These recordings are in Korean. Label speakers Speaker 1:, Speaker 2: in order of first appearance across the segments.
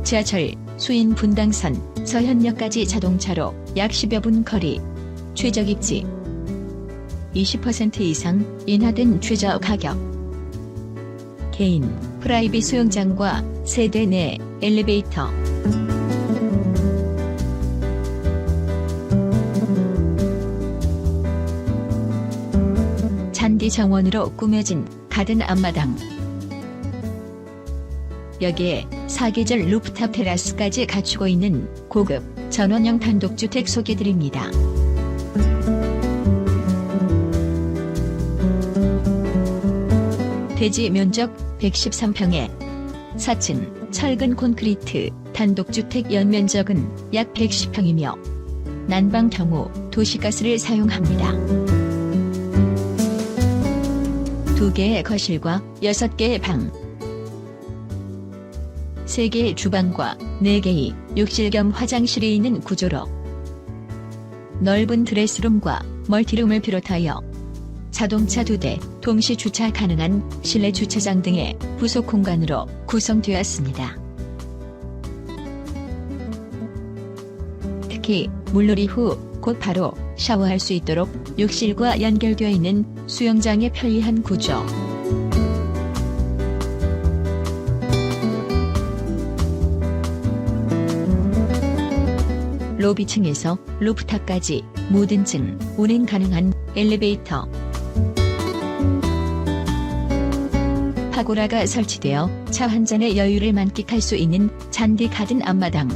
Speaker 1: 지하철, 수인 분당선, 서현역까지 자동차로 약 10여 분 거리. 최저 입지 20% 이상 인하된 최저 가격. 개인, 프라이빗 수영장과 세대 내 엘리베이터. 잔디 정원으로 꾸며진 가든 앞마당. 여기에 사계절 루프탑 테라스까지 갖추고 있는 고급 전원형 단독주택 소개드립니다. 대지 면적 113평에 4층 철근 콘크리트 단독주택 연면적은 약 110평이며 난방 경우 도시가스를 사용합니다. 2개의 거실과 6개의 방, 3개의 주방과 4개의 욕실 겸 화장실이 있는 구조로 넓은 드레스룸과 멀티룸을 비롯하여 자동차 2대 동시 주차 가능한 실내 주차장 등의 부속 공간으로 구성되었습니다. 특히 물놀이 후 곧 바로 샤워할 수 있도록 욕실과 연결되어 있는 수영장의 편리한 구조. 로비층에서 루프탑까지 모든 층 운행 가능한 엘리베이터. 파고라가 설치되어 차 한 잔의 여유를 만끽할 수 있는 잔디 가든 앞마당.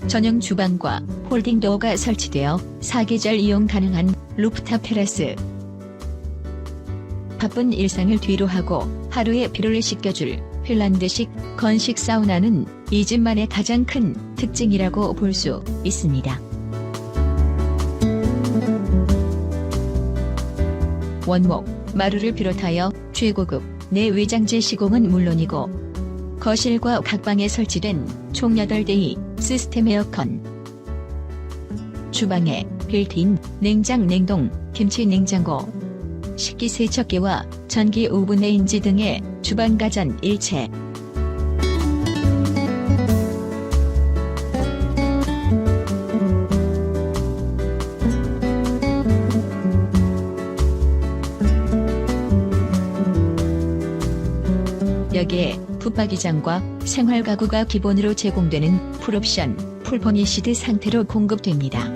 Speaker 1: 전용 주방과 홀딩 도어가 설치되어 사계절 이용 가능한 루프탑 테라스. 바쁜 일상을 뒤로하고 하루의 피로를 씻겨줄 핀란드식 건식 사우나는 이 집만의 가장 큰 특징이라고 볼 수 있습니다. 원목, 마루를 비롯하여 최고급 내외장재 시공은 물론이고 거실과 각 방에 설치된 총 8대의 시스템 에어컨, 주방에 빌트인 냉장 냉동 김치 냉장고, 식기세척기와 전기 오븐 레인지 등의 주방 가전 일체. 여기에 붙박이장과 생활가구가 기본으로 제공되는 풀옵션, 풀퍼니시드 상태로 공급됩니다.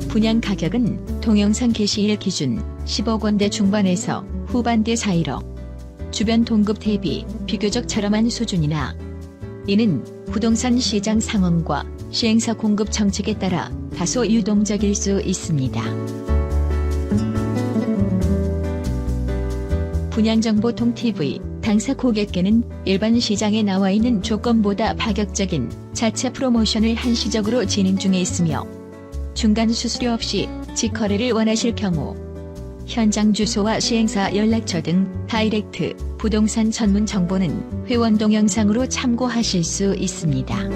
Speaker 1: 분양 가격은 동영상 게시일 기준 10억 원대 중반에서 후반대 사이로 주변 동급 대비 비교적 저렴한 수준이나 이는 부동산 시장 상황과 시행사 공급 정책에 따라 다소 유동적일 수 있습니다. 분양정보통 TV 당사 고객께는 일반 시장에 나와 있는 조건보다 파격적인 자체 프로모션을 한시적으로 진행 중에 있으며 중간 수수료 없이 직거래를 원하실 경우 현장 주소와 시행사 연락처 등 다이렉트 부동산 전문 정보는 회원 동영상으로 참고하실 수 있습니다.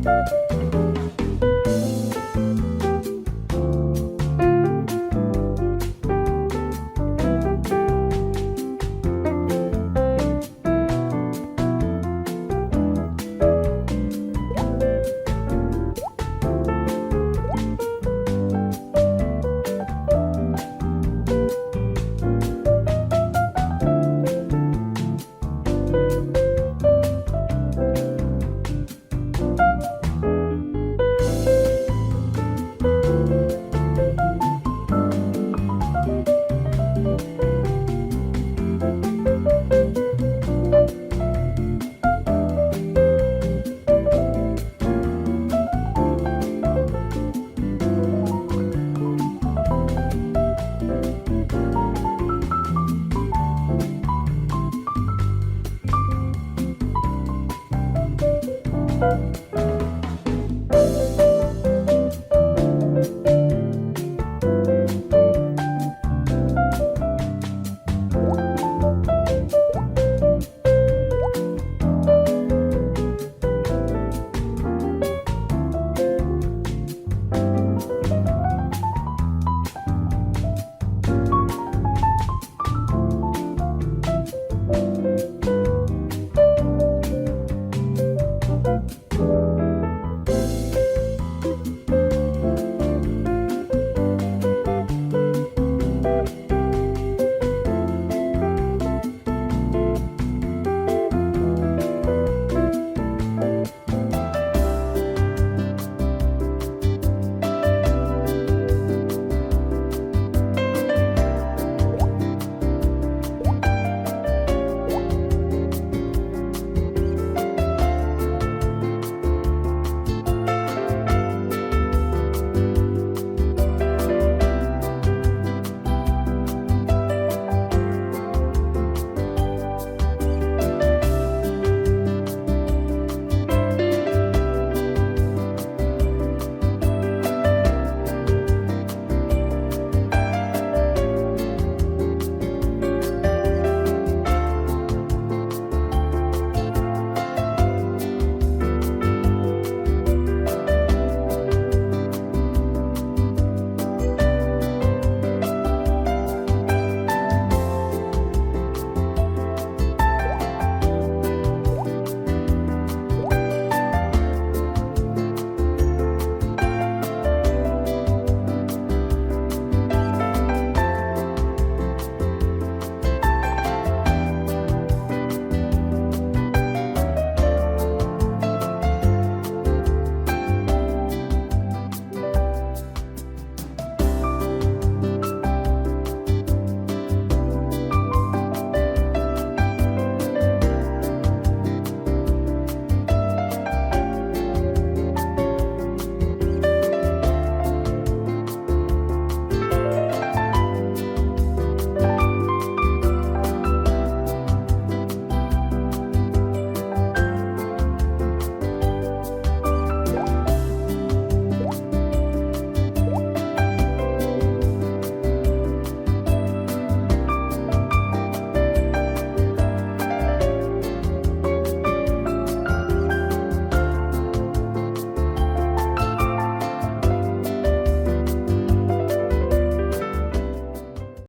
Speaker 2: 음.